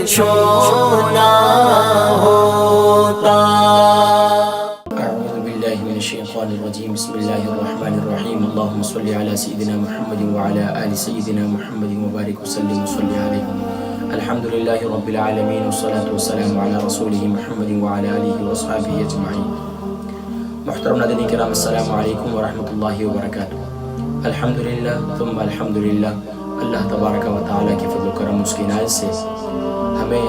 چھونا ہوتا۔ اعوذ باللہ من الشیطان الرجیم، بسم اللہ الرحمن الرحیم، اللہم صلی علی سیدنا محمد وعلی آل سیدنا محمد وبارک وسلم وصلی علیہ۔ الحمدللہ رب العالمین والصلاة والسلام علی رسولہ محمد وعلی آلہ وصحبہ اجمعین۔ محترم ناظرین کرام، السلام علیکم ورحمۃ اللہ وبرکاتہ۔ الحمدللہ ثم الحمدللہ، اللہ تبارک و تعالیٰ کے فضل و کرم اس کی عنایت سے ہمیں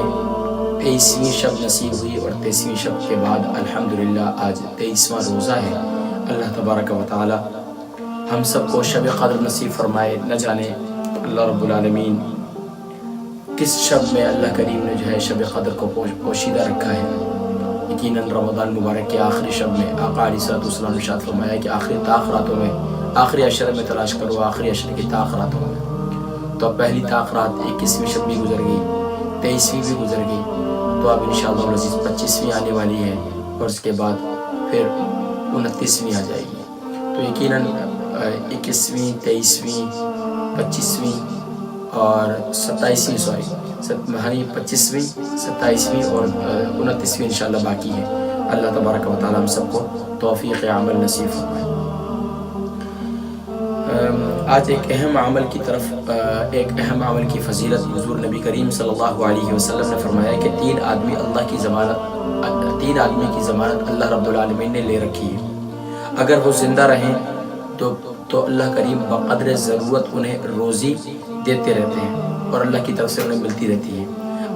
23ویں شب نصیب ہوئی، اور 23ویں شب کے بعد الحمدللہ آج 23واں روزہ ہے۔ اللہ تبارک و تعالیٰ ہم سب کو شب قدر نصیب فرمائے۔ نہ جانے اللہ رب العالمین کس شب میں اللہ کریم نے جو ہے شب قدر کو پوشیدہ رکھا ہے۔ یقیناً رمضان مبارک کے آخری شب میں آقا علیہ الصلوۃ والسلام نے ارشاد فرمایا کہ آخری تاخراتوں میں، آخری عشر میں تلاش کرو، آخری عشر کی تاخراتوں میں۔ تو اب پہلی تاخرات 21ویں شب بھی گزر گئی، 23ویں بھی گزر گئی، تو اب انشاءاللہ العزیز 25ویں آنے والی ہے، اور اس کے بعد پھر 29ویں آ جائے گی۔ تو یقیناً 21ویں، 23ویں، 25ویں اور 27ویں 25ویں، 27ویں اور 29ویں انشاءاللہ باقی ہے۔ اللہ تبارک و تعالیٰ ہم سب کو توفیق عمل نصیب فرمائے۔ آج ایک اہم عمل کی طرف، ایک اہم عمل کی فضیلت حضور نبی کریم صلی اللہ علیہ وسلم نے فرمایا کہ تین آدمی کی ضمانت اللہ رب العالمین نے لے رکھی ہے۔ اگر وہ زندہ رہیں تو اللہ کریم بقدر ضرورت انہیں روزی دیتے رہتے ہیں، اور اللہ کی طرف سے انہیں ملتی رہتی ہے۔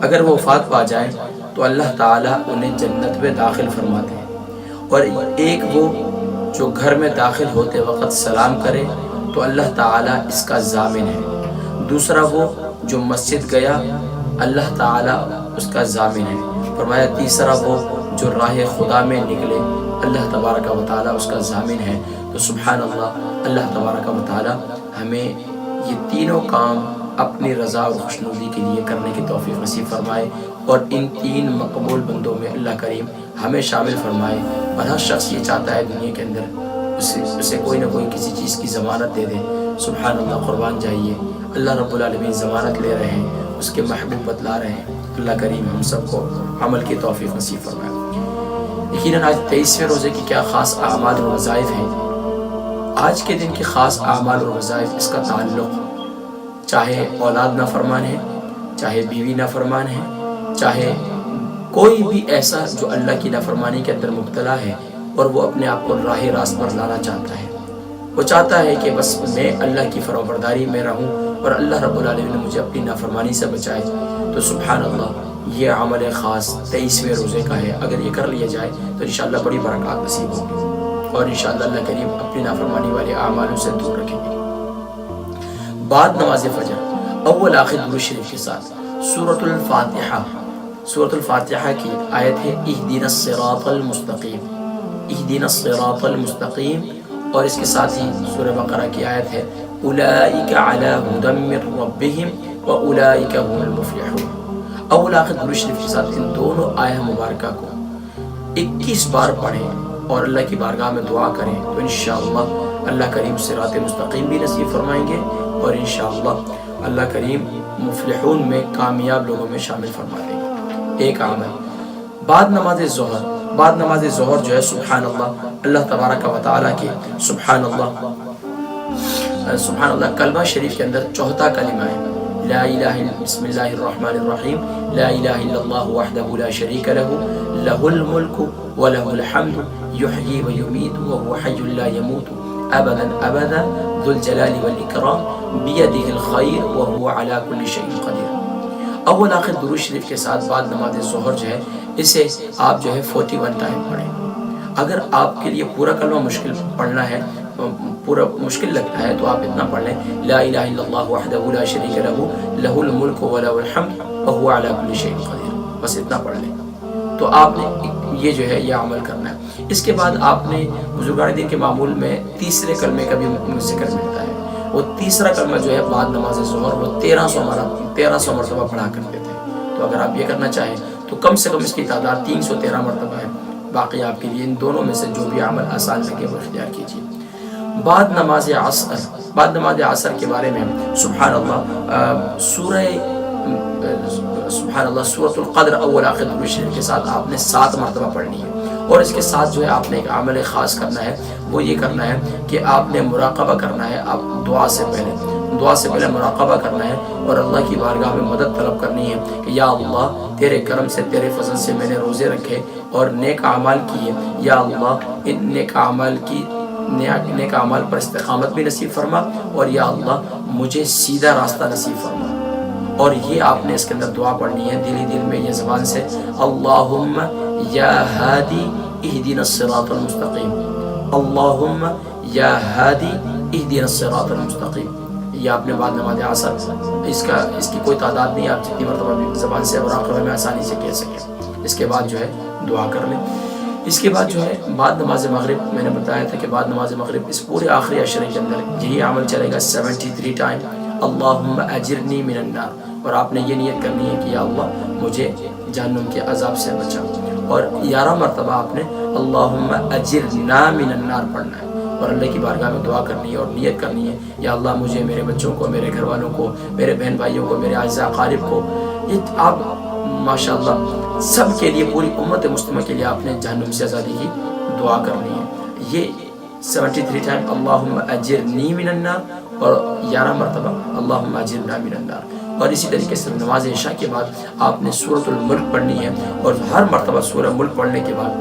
اگر وہ وفات پا جائیں تو اللہ تعالیٰ انہیں جنت میں داخل فرماتے ہیں، اور ایک وہ جو گھر میں داخل ہوتے وقت سلام کرے تو اللہ تعالیٰ اس کا ضامن ہے۔ دوسرا وہ جو مسجد گیا، اللہ تعالیٰ اس کا ضامن ہے۔ فرمایا تیسرا وہ جو راہ خدا میں نکلے، اللہ تبارک و تعالیٰ اس کا ضامن ہے۔ تو سبحان اللہ، اللہ تبارک و تعالیٰ ہمیں یہ تینوں کام اپنی رضا اور خوشنودی کے لیے کرنے کی توفیق نصیب فرمائے، اور ان تین مقبول بندوں میں اللہ کریم ہمیں شامل فرمائے۔ اور ہر شخص یہ چاہتا ہے دنیا کے اندر اسے کوئی نہ کوئی کسی چیز کی ضمانت دے دے۔ سبحان اللہ، قربان جائیے، اللہ رب العالمین ضمانت لے رہے ہیں، اس کے محبوب بتلا رہے ہیں۔ اللہ کریم ہم سب کو عمل کی توفیق نصیب فرمائے۔ یقیناً آج 23ویں روزے کی کیا خاص اعمال اور وظائف ہیں۔ آج کے دن کی خاص اعمال اور وظائف، اس کا تعلق چاہے اولاد نافرمان ہے، چاہے بیوی نافرمان ہے، چاہے کوئی بھی ایسا جو اللہ کی نافرمانی کے اندر مبتلا ہے اور وہ اپنے آپ کو راہ راست پر لانا چاہتا ہے۔ وہ چاہتا ہے کہ بس میں اللہ کی فرمانبرداری میں رہوں اور اللہ رب العالمین نے مجھے اپنی نافرمانی سے بچائے۔ تو سبحان اللہ، یہ عمل خاص 23ویں روزے کا ہے۔ اگر یہ کر لیا جائے تو انشاءاللہ بڑی برکات نصیب ہوگی، اور انشاءاللہ اللہ کریم اپنی نافرمانی والے اعمالوں سے دور رکھیں گے۔ بعد نماز فجر اول آخر درود شریف کے ساتھ سورۃ الفاتحہ کی آیت ہے اہدنا الصراط المستقیم، اہدنا الصراط المستقیم، اور اس کے ساتھ ہی سورہ بقرہ کی آیت ہے اولئک علی ھدی من ربہم واولئک ھم المفلحون۔ اول آخر درود شریف کے ساتھ ان دونوں آیت مبارکہ کو 21 بار پڑھیں اور اللہ کی بارگاہ میں دعا کریں، تو انشاءاللہ اللہ کریم صراط مستقیم بھی نصیب فرمائیں گے، اور انشاءاللہ اللہ کریم مفلحون میں کامیاب لوگوں میں شامل فرما دیں گے۔ ایک عمل بعد نماز ظہر جو ہے سبحان اللہ تبارک و تعالیٰ کے سبحان اللہ کلمہ شریف کے اندر چوتھا کلمہ ہے لا الہ الا بسم اللہ الرحمن الرحیم، لا الہ الا اللہ وحدہ لا شریک لہ، لہ الملک ولہ الحمد، یحیی و یمیت وہو حی لا یموت ابدا ابدا ذو الجلال والاکرام، بیدہ الخیر وہو علی کل شیء قدیر۔ اول آخر درود شریف کے ساتھ بعد نماز ظہر جو ہے اسے آپ جو ہے 41 ٹائم پڑھیں۔ اگر آپ کے لیے پورا کلمہ مشکل پڑھنا ہے، پورا مشکل لگتا ہے، تو آپ اتنا پڑھ لیں لا الہ الا اللہ وحدہ لا شریک لہ، لہ الملک ولہ الحمد وہو علی کل شیء قدیر، بس اتنا پڑھ لیں۔ تو آپ نے یہ جو ہے یہ عمل کرنا ہے۔ اس کے بعد آپ نے بزرگان دین کے معمول میں تیسرے کلمے کا بھی ذکر ملتا ہے۔ وہ تیسرا کلمہ جو ہے بعد نماز ظہر وہ 1300 مرتبہ پڑھا کرتے تھے۔ تو اگر آپ یہ کرنا چاہیں تو کم سے کم اس کی تعداد 313 مرتبہ ہے۔ باقی آپ کے لیے ان دونوں میں سے جو بھی عمل آسان لگے وہ اختیار کیجیے۔ بعد نماز عصر کے بارے میں سبحان اللہ سبحان اللہ سورۃ القدر اول آخر درود شریف کے ساتھ آپ نے 7 مرتبہ پڑھنی ہے. اور اس کے ساتھ جو ہے آپ نے ایک عمل خاص کرنا ہے, وہ یہ کرنا ہے کہ آپ نے مراقبہ کرنا ہے. آپ دعا سے پہلے مراقبہ کرنا ہے اور اللہ کی بارگاہ میں مدد طلب کرنی ہے کہ یا اللہ تیرے کرم سے تیرے فضل سے میں نے روزے رکھے اور نیک اعمال کیے, یا اللہ ان نیک اعمال پر استقامت بھی نصیب فرما, اور یا اللہ مجھے سیدھا راستہ نصیب فرما. اور یہ آپ نے اس کے اندر دعا پڑھنی ہے دل ہی دل میں, یہ زبان سے, اللہم یا ہادی اہدنا الصراط المستقیم, اللہم یا ہادی اہدنا الصراط المستقیم. یہ آپ نے بعد نماز عصر اس کی کوئی تعداد نہیں, آپ جتنی مرتبہ بھی زبان سے مراقبہ میں آسانی سے کہہ سکیں. اس کے بعد جو ہے دعا کر لیں. اس کے بعد جو ہے بعد نماز مغرب, میں نے بتایا تھا کہ بعد نماز مغرب اس پورے آخری عشرے کے اندر یہی عمل چلے گا 73 ٹائم, اللہم اجرنی من النار. اور آپ نے یہ نیت کرنی ہے کہ یا اللہ مجھے جہنم کے عذاب سے بچا. اور 11 مرتبہ آپ نے اللہم اجرنا من النار پڑھنا ہے اور اللہ کی بارگاہ میں دعا کرنی ہے اور نیت کرنی ہے یا اللہ مجھے, میرے بچوں کو, میرے گھر والوں کو, میرے بہن بھائیوں کو, میرے اعزاء اقارب کو, یہ آپ ماشاءاللہ سب کے لیے, پوری امت مسلمہ کے لیے آپ نے جہنم سے آزادی کی دعا کرنی ہے. یہ 73 ٹائم اللہم اجرنی من النار اور 11 مرتبہ اللہم اجرنا من النار. اور اسی طریقے سے نماز عشاء کے بعد آپ نے سورۃ الملک پڑھنی ہے اور ہر مرتبہ سورہ ملک پڑھنے کے بعد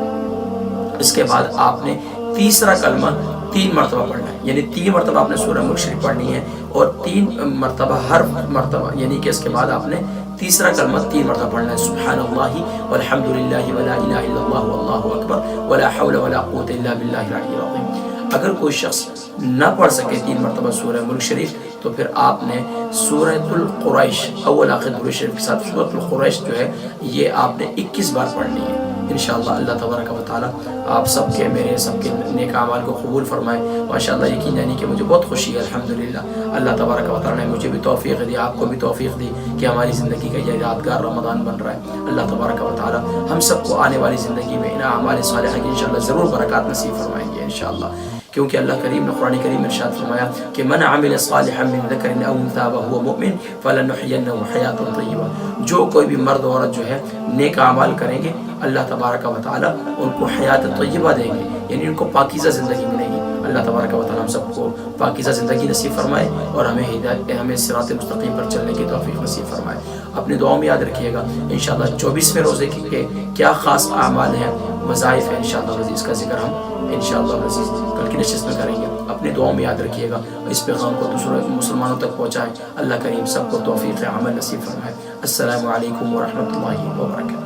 اس کے بعد آپ نے تیسرا کلمہ 3 مرتبہ پڑھنا ہے. یعنی 3 مرتبہ آپ نے سورہ ملک شریف پڑھنی ہے اور 3 مرتبہ ہر مرتبہ, یعنی کہ اس کے بعد آپ نے تیسرا کلمہ 3 مرتبہ پڑھنا ہے, سبحان اللہ والحمد للہ ولا الہ الا اللہ واللہ اکبر ولا حول ولا قوت الا باللہ العلی العظیم. اگر کوئی شخص نہ پڑھ سکے 3 مرتبہ سورہ ملک شریف تو پھر آپ نے سورۃ القریش اول آخر درود شریف کے ساتھ سورۃ القریش جو ہے یہ آپ نے 21 بار پڑھنی ہے. انشاءاللہ اللہ تبارک و تعالی آپ سب کے, میرے سب کے نیک اعمال کو قبول فرمائے. ماشاءاللہ یقین جانی کہ مجھے بہت خوشی ہے الحمدللہ, اللہ تبارک و تعالی نے مجھے بھی توفیق دی, آپ کو بھی توفیق دی کہ ہماری زندگی کا یہ یادگار رمضان بن رہا ہے. اللہ تبارک و تعالی ہم سب کو آنے والی زندگی میں ان اعمال صالحہ کی انشاءاللہ ضرور برکات نصیب فرمائیں گے انشاءاللہ. کیونکہ اللہ کریم نے قرآن کریم میں ارشاد فرمایا کہ من عمل صالحا من ذکر او انثى وهو مؤمن فلنحيينه حیاۃ طیبہ. جو کوئی بھی مرد و عورت جو ہے نیک اعمال کریں گے اللہ تبارک و تعالی ان کو حیات طیبہ دیں گے, یعنی ان کو پاکیزہ زندگی ملے گی. اللہ تبارک و تعالی ہم سب کو پاکیزہ زندگی نصیب فرمائے اور ہمیں ہدایت, ہمیں صراط مستقیم پر چلنے کی توفیق نصیب فرمائے. اپنی دعاؤں میں یاد رکھیے گا انشاءاللہ 24ویں روزے کے کیا خاص اعمال ہیں, وظائف ہیں, انشاءاللہ عزیز کا ذکر ہم انشاءاللہ عزیز کل کی نشست میں کریں گے. اپنی دعاؤں میں یاد رکھیے گا, اس پیغام کو دوسرے مسلمانوں تک پہنچائیں. اللہ کریم سب کو توفیق عمل نصیب فرمائے. السلام علیکم ورحمۃ اللہ وبرکاتہ.